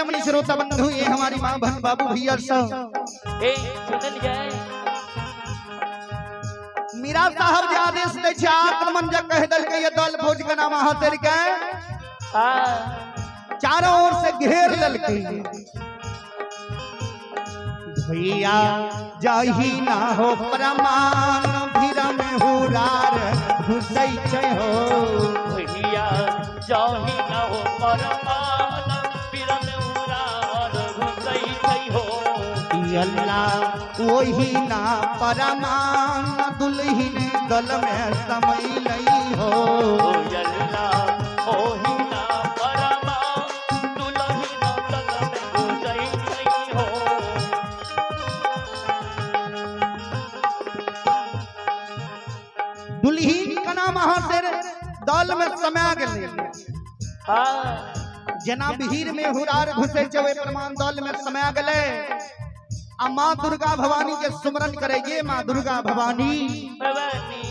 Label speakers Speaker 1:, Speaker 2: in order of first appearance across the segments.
Speaker 1: रमणी श्रोता बंधु ये हमारी माँ बहन बाबू भैया सब
Speaker 2: सुनल जाए
Speaker 1: मीरा साहब जे आदेश दे छै आक्रमण जे कह दल के ये दल फौज के नाम हाथर के चारों ओर से घेर ललके भैया जाही ना हो प्रमाण भीरा में हुरार घुसै छै हो
Speaker 2: भैया जाही ना हो परमान पीरा में उरार घुसै छै हो
Speaker 1: अल्लाह वही ना परमान दुल्हिन गल में समय नहीं हो
Speaker 2: अल्लाह ओही ना परमान दुल्हिन गल में घुसै छै हो
Speaker 1: दुल्हिन का नाम अहाँ से दल में समय गेल जना भीड़ में हुरार घुसे छै ओय प्रमाण दल में समय गेले आ माँ दुर्गा भवानी के सुमरन करे ये माँ दुर्गा भवानी
Speaker 2: भवानी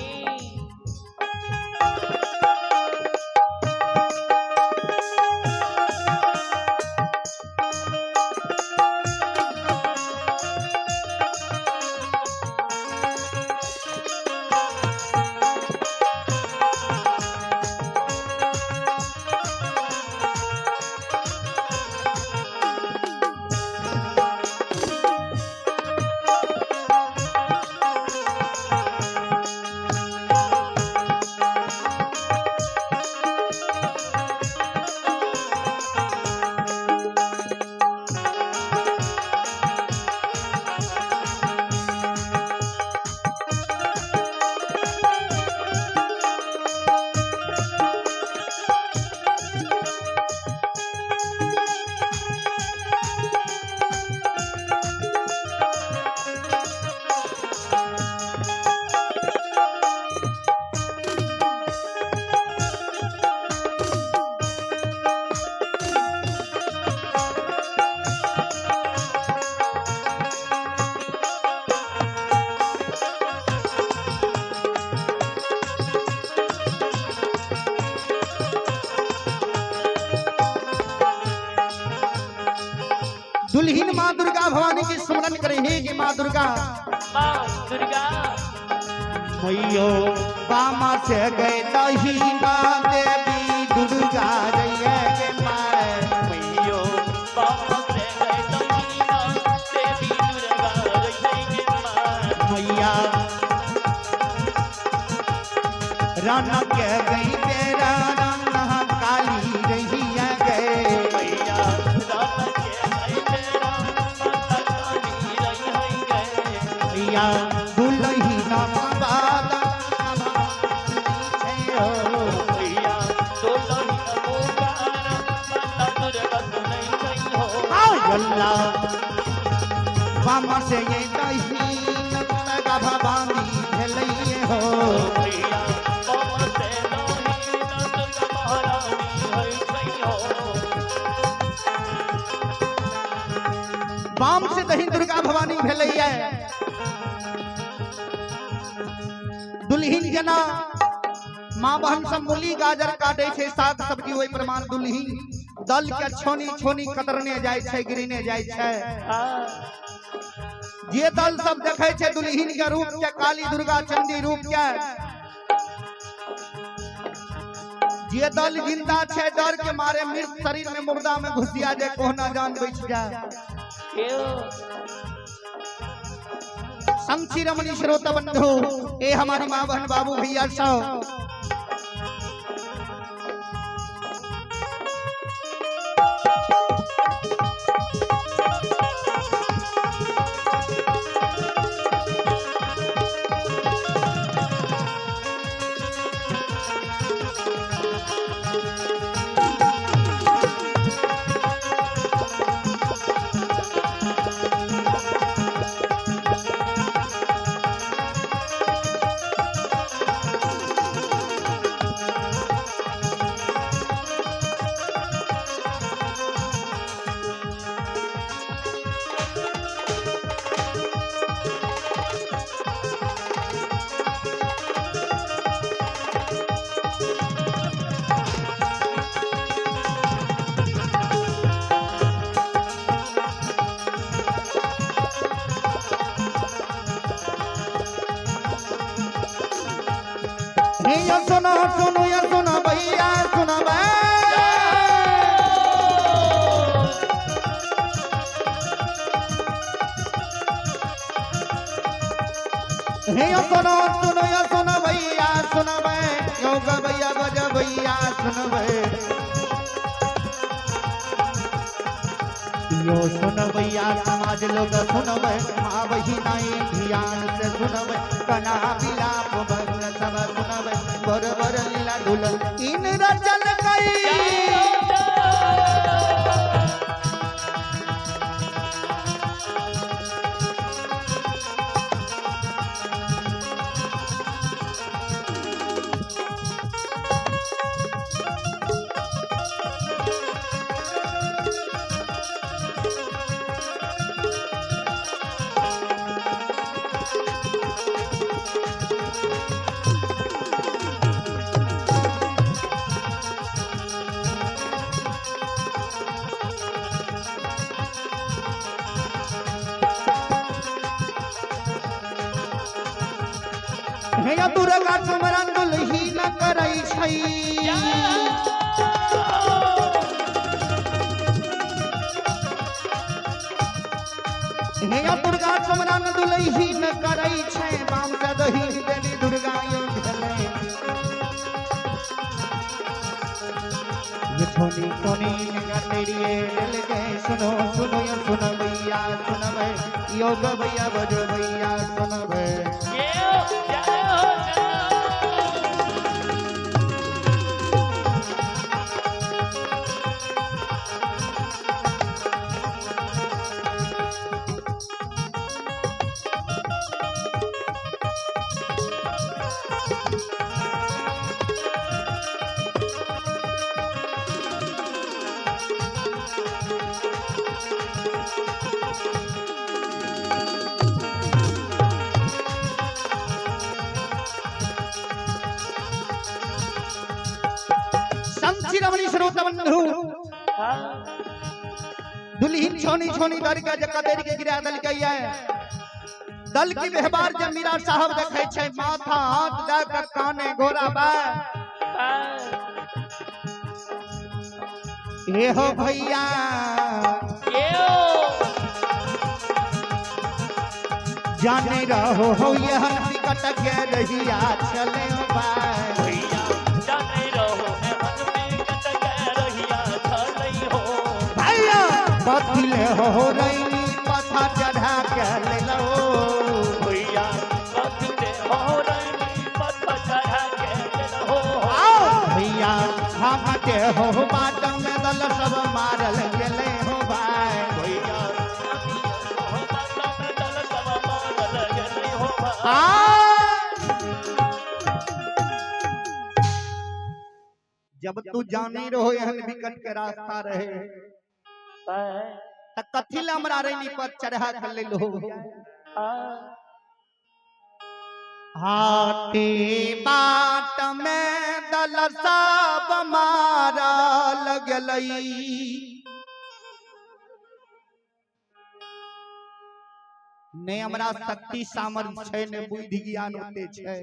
Speaker 1: दुल्हिन माँ दुर्गा भवानी की सुमरन करे हे कि माँ दुर्गा मैयो बामा से गए दहीना देवी दुर्गा रैया के माय
Speaker 2: मैयो बामा से गए दहीना देवी दुर्गा रैया के माय
Speaker 1: मैया राना के गई तेरा राना काली रहिया गए
Speaker 2: मैया राना के गई तेरा माता काली रहिया गए
Speaker 1: मैया दुल्ही नामा बादा
Speaker 2: मैया दुल्ही नमोकार माता दुर्गा सुनै छै हो
Speaker 1: अल्लाह बामा से ये दही दुर्गा भवानी भेलैये हो
Speaker 2: मैया बामा से दही दुर्गा महारानी होइ छै हो
Speaker 1: बाम से दही दुर्गा भवानी भेलैये दुल्हिन जना माँ बहन सब मूली गाजर काटे छै साग सब्जी ओहि प्रमाण दुल्हिन दल के छोनी छोनी कतरने जाय छै गिरने जाय छै जे दल सब देखे छै दुल्हिन के रूप के काली दुर्गा चंडी रूप के जे दल जिंदा छै डर के मारे मृत शरीर में मुर्दा में घुसिया जाए कोहना जान बच जाए संक्षी रमणी श्रोता बंधु ए हमारी माँ बहन बाबू भैया सब ये सुनो सुनो ये सुनो भैया सुनो बे ये सुनो सुनो ये सुनो भैया सुनो बे योग भैया बज भैया सुनो बे यो सुनो भैया समाज लोग सुनो बे माँ बहिनाई ध्यान से सुनो बे कना बिलाप बन सब सुनो बे बर बर लीला डुल इन रचल कई हे दुर्गा सुमरन दुलही न करई छई हे दुर्गा सुमरन दुलही न करई छै बाम से दही देवी दुर्गा यो भेलै ये छोनी छोनी गटेरिए दिल के सुनो सुनो ये सुनो भैया सुनबे योग भैया बजो भैया सुनबे रमणी श्रोता बंधु दुल्हीन छोनी छोनी दर का जका देरी के गिरा दल के है दल की व्यवहार जब मीरा साहब देखे छै माथा हाथ दा के काने घोड़ा बा ए हो भैया
Speaker 2: ये हो
Speaker 1: जाने रहो हो यह टिकट के रहिया चले बा
Speaker 2: भैया जाने रहो
Speaker 1: बतिले हो रही पथा चढ़ा के ले लो
Speaker 2: भैया बतिले हो रही पथा चढ़ा के ले लो
Speaker 1: भैया हम के हो बाट में दल सब मारल गेले हो भाई
Speaker 2: भैया हो बाट में दल सब मारल गेले हो भाई
Speaker 1: जब तू जानी रहो एहन विकट के रास्ता रहे कथी ले हमरा रैनी पर चढ़ा के ले लो हाटी बाट में दल सब मारा लगलई ने हमरा शक्ति सामर्थ्य छै ने बुद्धि ज्ञान होते छै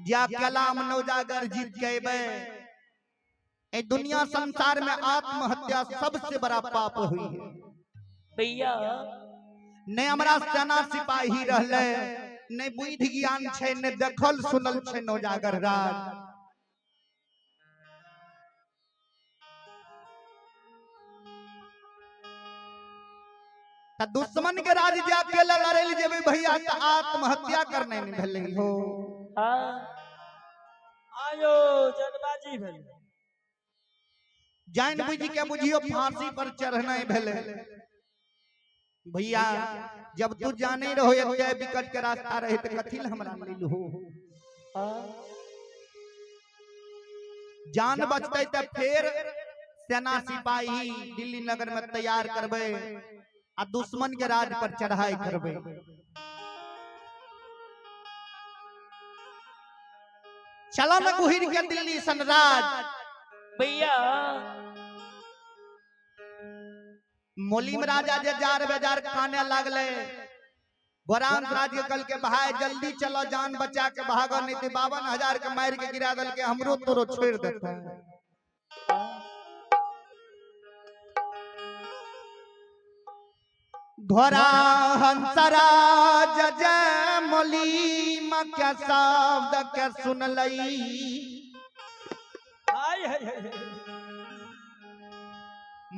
Speaker 1: जा कलाम नौजागर जीत के अबे ए दुनिया संसार में आत्महत्या सबसे बड़ा पाप हुई है
Speaker 2: भैया
Speaker 1: ने हमरा सेना सिपाही रहले ने बुद्धि ज्ञान छै ने देखल सुनल छै नौजागर राज त दुश्मन के राज जाके लड़े ले जेबे भैया त आत्महत्या करने में भेलै हो
Speaker 2: आयो जगबाजी भेल
Speaker 1: जान बुझ के बुझियो फांसी पर चढ़ना भेले भैया जब तू जाने रहो एक विकट के रास्ता रहे त कथी ल हमरा मिल हो जान बचते त फिर सेना सिपाही दिल्ली नगर में तैयार करबे आ दुश्मन के राज पर चढ़ाई करबे चला न गुहिर के दिल्ली सनराज
Speaker 2: भैया
Speaker 1: मोलीम राजा जे जार बेजार खाने लगले वरान राज्य कल के भाई जल्दी चलो जान बचा के भागो नहीं तो 52,000 के मार के गिरा दल के हमरो तोरो छोड़ देता है। घोरा हंसराज जय मोली क्या शब्द के सुन लई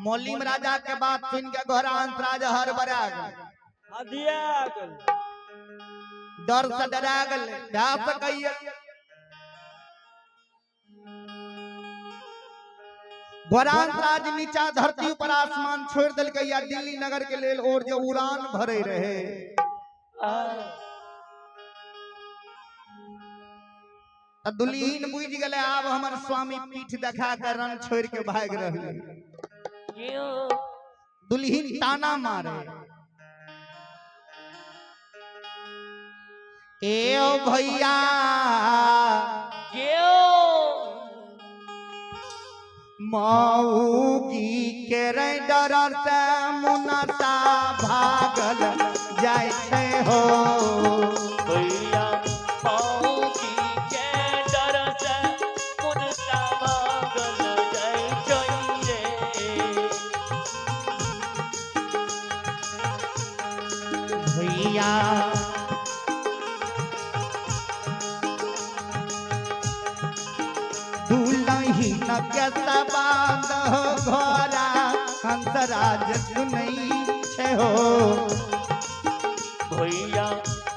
Speaker 1: मोलिम राजा के बात सुन के घोरा हंसराज हर बरा डर से डरा गल घोरान राज नीचा धरती ऊपर आसमान छोड़ दिल के या दिल्ली नगर के लेल और जो उड़ान भरे रहे दुल्हीन बुझ गए आब हमर स्वामी पीठ देखा कर रन छोड़ के भाग रहे दुल्हीन ताना मारे ए ओ भैया मऊगी के डर से मुनसा भागल जाय छे हो
Speaker 2: भैया मऊगी के डर से मुनसा भागल जाय छे
Speaker 1: भैया दुल्हीन के सबाद घोरा हंसराज सुनई छे हो
Speaker 2: भैया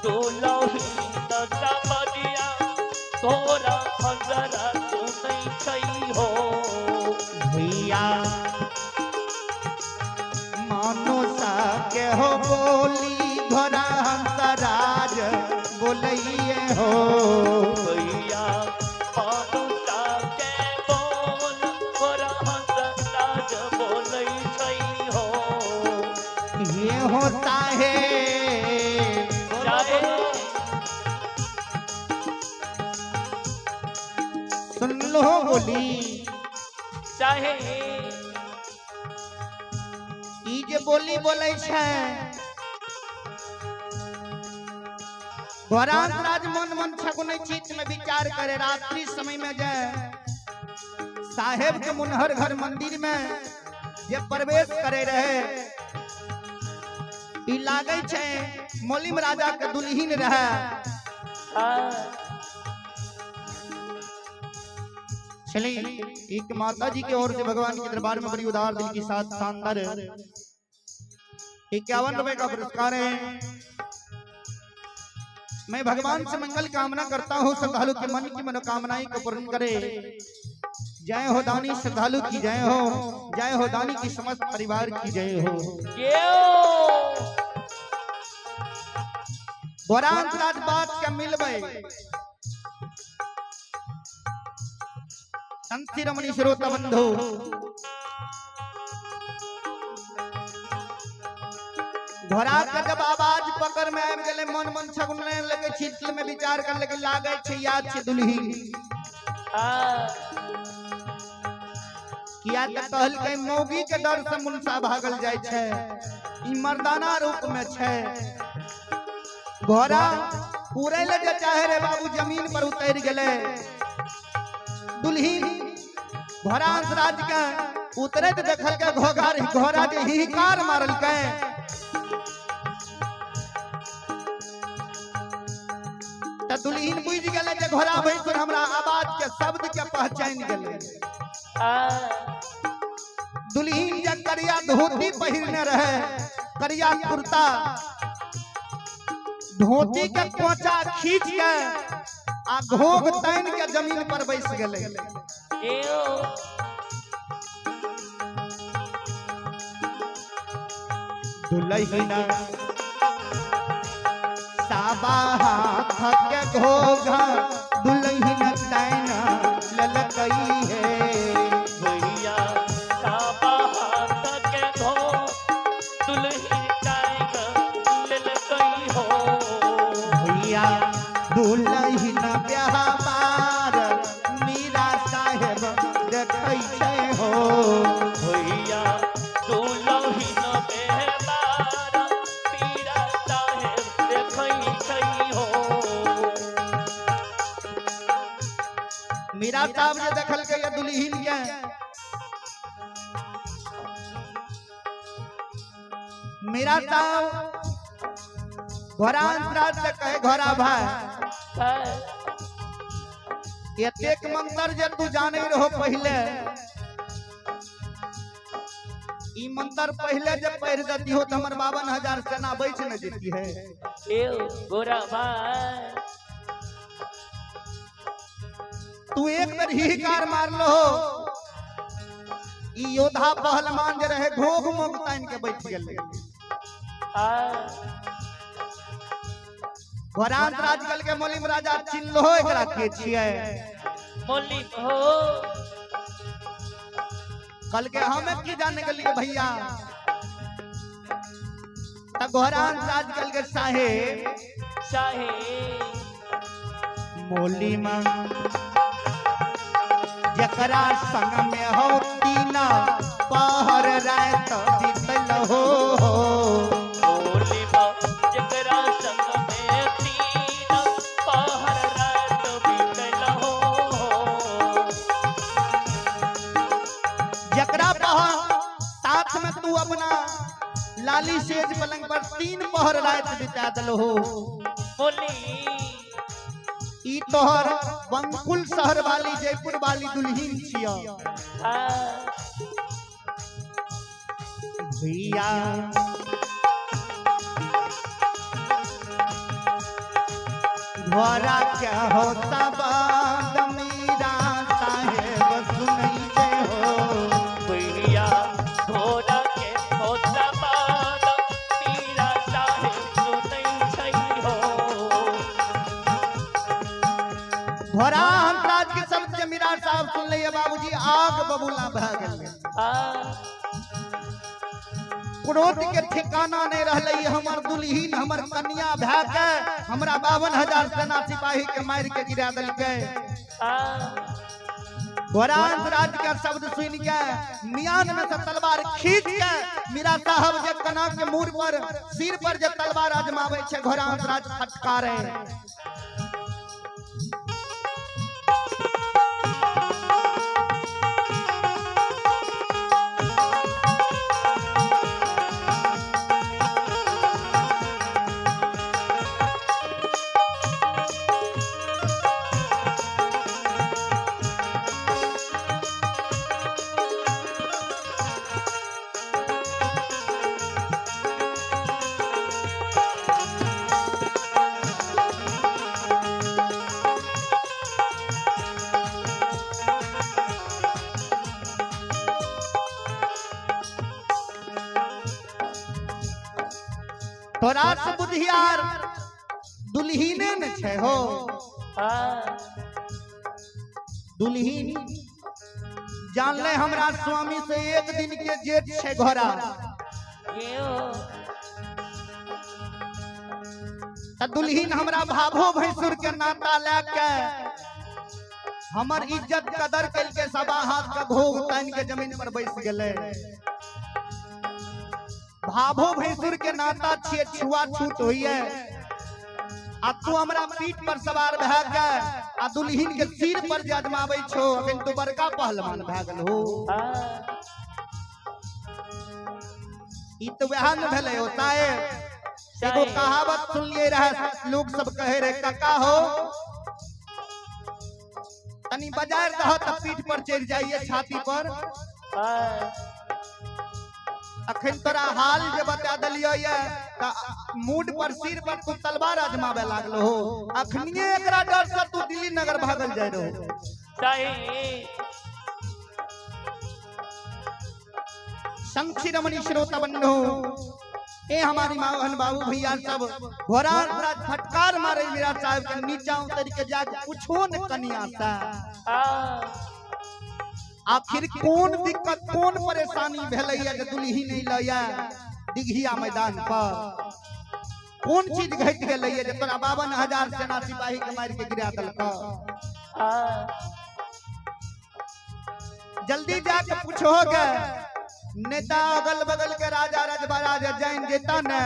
Speaker 2: दुल्हीन सबदिया तोरा हंसराज सुनई छई हो
Speaker 1: भैया मानुषा के हो बोली घोरा हंसराज बोलइए हो
Speaker 2: भैया मानुषा के बोल तोरा हंसराज बोलै छई हो
Speaker 1: ये होता है
Speaker 2: चाहे
Speaker 1: सुन लो बोली
Speaker 2: चाहे
Speaker 1: ई जे बोली बोले छे घोरान राज मन मन छगुन चित्त में विचार करे रात्रि समय में जाए साहेब के मुनहर घर मंदिर में जे प्रवेश करे रहे ई लागे छे मोलिम राजा के दुल्हीन रहे चली एक माता जी की ओर से भगवान के दरबार में बड़ी उदार दिल के साथ शानदार 51 रुपए का पुरस्कार है। मैं भगवान से मंगल कामना करता हूँ श्रद्धालु के मन की मनोकामनाएं को पूर्ण करे। जय हो दानी श्रद्धालु की जय हो दानी की समस्त परिवार की जय हो। वरान राज बात के मिलबे संत रमणी श्रोता बंधु घोड़ा का जब आवाज पकड़ में आबि गेले मन मन छगुने लगे छिटल में विचार कर लगे लागे छे याद छे दुल्हीन किया त कहल के मौगी के डर से मुनसा भागल जाय छे ई मर्दाना रूप में छे घोड़ा पूरे ले जे चाहे रे बाबू जमीन पर उतर गेले दुल्हीन घोड़ा राज के उतरे त देखल के घोड़ा जे हिकार मारल के दुल्हीन बुझ गेले जे घोड़ा भैंसुर हमरा आवाज के शब्द के पहचान गेले दुल्हीन जे करिया धोती पहिरने रहे करिया कुर्ता धोती के कोचा खींच के आ घोग तान के जमीन पर बैस गेले दुल्हीन साबा हाथ के घोघा दुल्हीन तान ललकई है
Speaker 2: भैया साबा हाथ के घो दुल्हीन तान ललकई हो
Speaker 1: भैया दुल्हीन ब्याहबार मीरा साहेब देखै छै हो
Speaker 2: भैया दुल्हीन बेहबार मीरा साहेब
Speaker 1: मीरा साहब जे देखल के ये दुल्हीन के मीरा साहब घोड़ा अंतराज से कहे घोड़ा भाई एक मंत्र जे तू जाने रहो पहले ई मंत्र पहले जब पढ़ देती हो तो हमर 52,000 सेना बैठ न जेती है
Speaker 2: गोरा भाई
Speaker 1: तू एक बार ही कार मार लो ई योद्धा पहलवान जे रहे घोघ मोग तान के बैठ गेल घोड़ांत राजकल के मोलिम राजा चिन्ह हो एकरा के छिए
Speaker 2: मोलिम हो
Speaker 1: कल के हमें की जाने के लिए भैया तब घोड़ांत राजकल के साहे मोलिम जकरा संग में हो तीना पहर रात बीतल हो तू अपना लाली सेज पलंग पर 3 पहर रात बिता दल हो ई तोहर बंकुल शहर वाली जयपुर वाली दुल्हीन छिया भैया घोड़ा क्या होता बाद मीरा साहेब सुनैते हो
Speaker 2: भैया घोड़ा के होता बाद मीरा साहेब सुनैते हो
Speaker 1: घोड़ा अंतराज के शब्द मीरा साहब सुन लिया बाबूजी आग बबूला बह गेल क्रोध के ठिकाना नहीं रहले हमर दुल्हीन हमर कन्या भै के हमरा 52,000 सेना सिपाही के मार के गिरा देलकै घोड़ा अंतराज के शब्द सुन के मियान में से तलवार खींच के मीरा साहब के कना के मुंह पर सिर पर जे तलवार आजमावे छे घोड़ा अंतराज फटकारे तोरा से बुधियार दुल्हीने न छे हो दुल्हीन जान ले हमरा स्वामी से एक दिन के जेठ छे घोड़ा त दुल्हीन हमरा भाभो भैंसुर के नाता लेके हमर इज्जत कदर कल के सबा हाथ का घोग तान के जमीन पर बैठ गेले भाभो भैंसुर के नाता छे छुआ छूत होइए आ तू हमरा पीठ पर सवार भै के आ दुल्हीन के सिर पर जजमाबै छो अखन तू बड़का पहलवान भै गेल हो ई तो वह न भेलै हो साहेब एगो कहावत सुन लिए रहे लोग सब कहे रे काका हो तनी बाजार रह त पीठ पर चढ़ जाइए छाती पर अखन तोरा हाल जे बता दलियो ये मूड पर सिर पर तू तलवार आजमावे लागलो हो अखनिए एकरा डर से तू दिल्ली नगर भागल जाय रहो संक्षी रमणी श्रोता बन्नो ए हमारी मावन बाबू भैया सब घोड़ा राज फटकार मारे मीरा साहब के नीचा उतर के जाके पूछो न कनिया सा आखिर कौन दिक्कत कौन परेशानी भेलैया जे दुल्ही नहीं लया दिघिया मैदान पर कौन चीज घट गेलैया जे तोरा 52,000 सेना सिपाही के मार के गिरा देलक जल्दी जाके पूछोगे नेता अगल बगल के राजा रजबराज जान देता न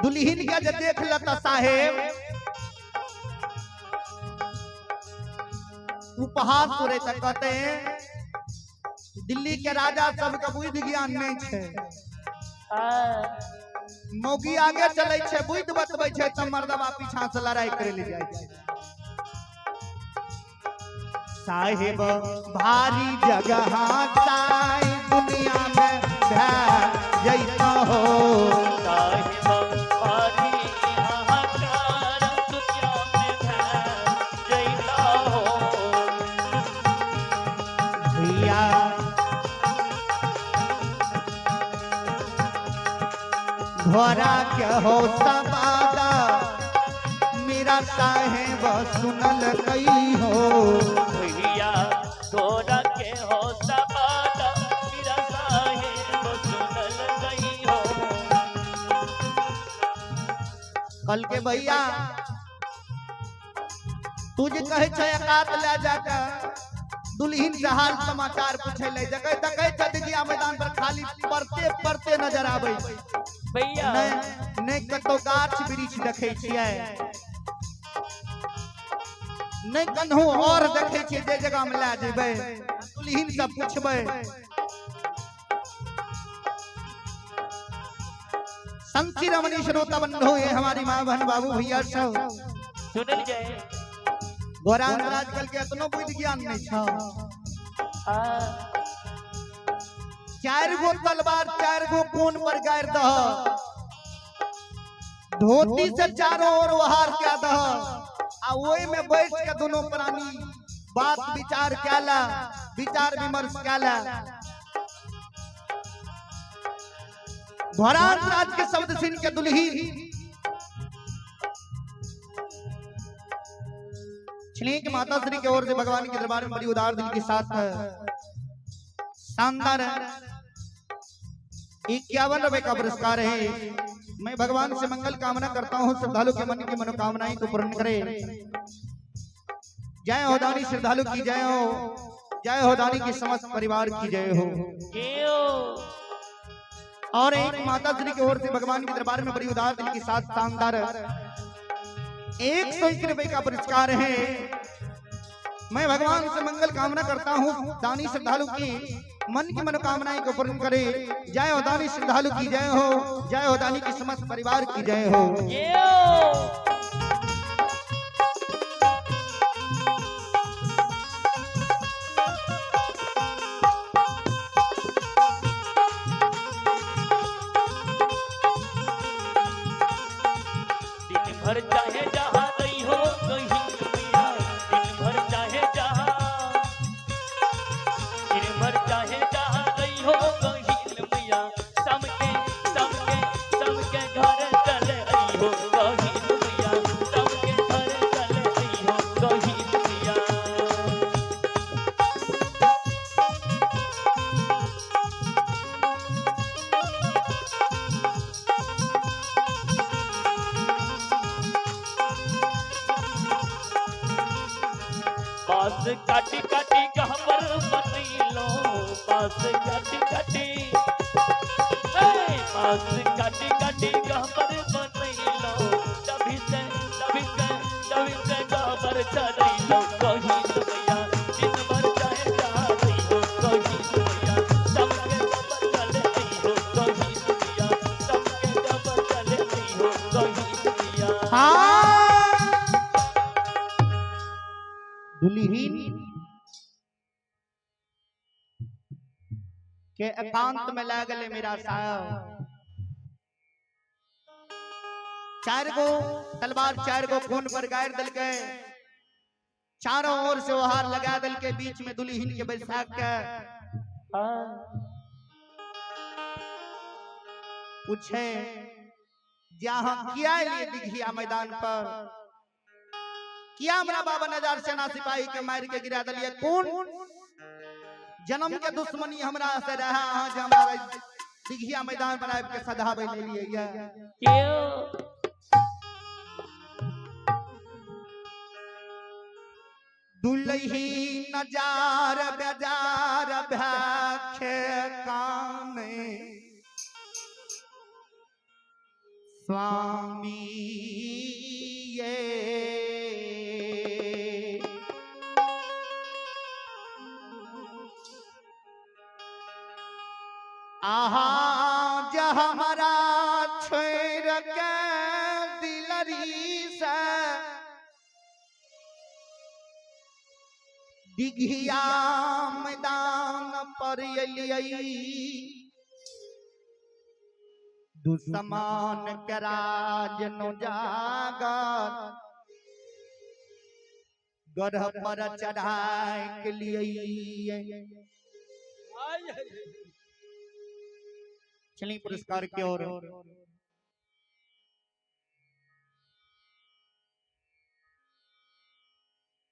Speaker 1: दुल्हीन के जे देख लता साहेब उपहास करे त कहते हैं दिल्ली के राजा सबके बुद्धि ज्ञान नहीं छे। मौगी आगे चले छे बुद्धि बतबै छे त मर्दवा पीछा से लड़ाई करे ले जाय छे। साहिब भारी जगह ताई दुनिया में भै जैता हो।
Speaker 2: साहिब भारी हाहाकार दुनिया में भै जैता हो।
Speaker 1: भैया घोड़ा के हो सवादा मेरा साहेब सुनल कई हो।
Speaker 2: भैया घोड़ा के हो सवादा मेरा साहेब सुनल गई हो।
Speaker 1: कल के भैया तू जे कहे छे एकात ले जाके दुल्हिन से हाल समाचार पूछे ले जगह तकै चदगिया मैदान पर खाली पड़ते पड़ते नजर आबै
Speaker 2: भैया
Speaker 1: नहीं कतो गाछ वृक्ष देखे छियै नहीं कन्हू और देखे छियै जे जगह में ले जेबै दुल्हिन से पूछबै। संसी रमणी श्रोता बंधु ये हमारी माँ बहन बाबू भैया सब
Speaker 2: सुनल जाए।
Speaker 1: गोरा आजकल के इतनो बुद्धि ज्ञान नहीं छौ। चार गो तलवार चार गो कोन पर गाड़ दह धोती से चारों ओर वहार क्या दह आ ओई में बैठ के दोनों प्राणी बात विचार क्याला विचार विमर्श क्याला। घोरान राज के शब्द सिंह के दुल्ही छिलीक माता श्री की ओर से भगवान के दरबार में बड़ी उदार दिल के साथ शानदार 51 रुपए का पुरस्कार है। मैं भगवान से मंगल कामना करता हूँ श्रद्धालु के मन की मनोकामनाएं को पूर्ण करे। जय हो दानी श्रद्धालु की जय हो दानी की समस्त परिवार की जय हो। और एक माता श्री की ओर से भगवान के दरबार में बड़ी उदार दिल के साथ शानदार 101 रुपए का पुरस्कार है। मैं भगवान से मंगल कामना करता हूँ दानी श्रद्धालु की मन की मनोकामनाएं को पूर्ण करे। जय हो दानी श्रद्धालु की जय हो दानी की समस्त परिवार की जय हो।
Speaker 2: दिन भर चाहे जहाँ गई हो कहीं मैया, दिन भर चाहे जहाँ गई हो कहीं मैया, सबके घर चले आई हो कहीं मैया, सबके घर चले आई हो कहीं मैया। पास काटी काटी गहबर बनैलो, पास काटी काटी गहबर बनैलो, तभी से गहबर चढ़ैलो कहीं मैया, दिन भर चाहे जहाँ गई हो कहीं मैया, सबके गहबर चले आई हो कहीं मैया, सबके गहबर चले आई हो कहीं मैया।
Speaker 1: दुल्हीन के एकांत में ला गले मेरा साहब। चार गो तलवार चार गो खून पर गाड़ दल के चारों ओर से वहार लगा दल के बीच में दुल्हीन के बैसाख के पूछे जहां किया लिए दिघिया मैदान पर किया हमरा बाबा नजार सेना सिपाही के मार के गिरा दलिए कौन जन्म के दुश्मनी हमरा से रहा आज हमारा दिघिया मैदान बना के सधावे ले लिए
Speaker 2: क्यों
Speaker 1: दुल्ही नजार बेजार भखे काने स्वामी ये आहा जा हमारा छोड़ के दिलरी से दिघिया मैदान पर एलियै दुश्मन के राज नो जागर गढ़ पर चढ़ाए के लिए। चलिए पुरस्कार की ओर।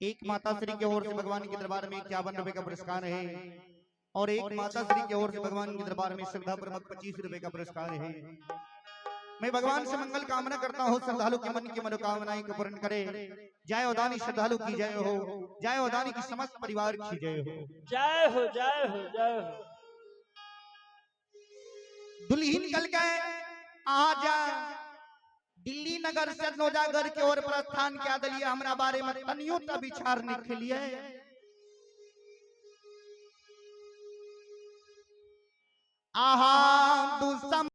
Speaker 1: एक माता श्री की ओर से भगवान के दरबार में 51 रुपए का पुरस्कार है और एक माता श्री की ओर से भगवान के दरबार में श्रद्धा पूर्वक 25 रुपए का पुरस्कार है। मैं भगवान से मंगल कामना करता हूँ श्रद्धालु के मन की मनोकामनाएं को पूर्ण करे। जय उदानी श्रद्धालु की जय हो, जय उदानी की समस्त परिवार की जय हो।
Speaker 2: जय हो जय हो जय हो।
Speaker 1: दुल्ही निकल के आजा दिल्ली नगर से नौजागर के ओर प्रस्थान क्या दलिए हमरा बारे में तनियो ता विचार के लिए। आहा दुसम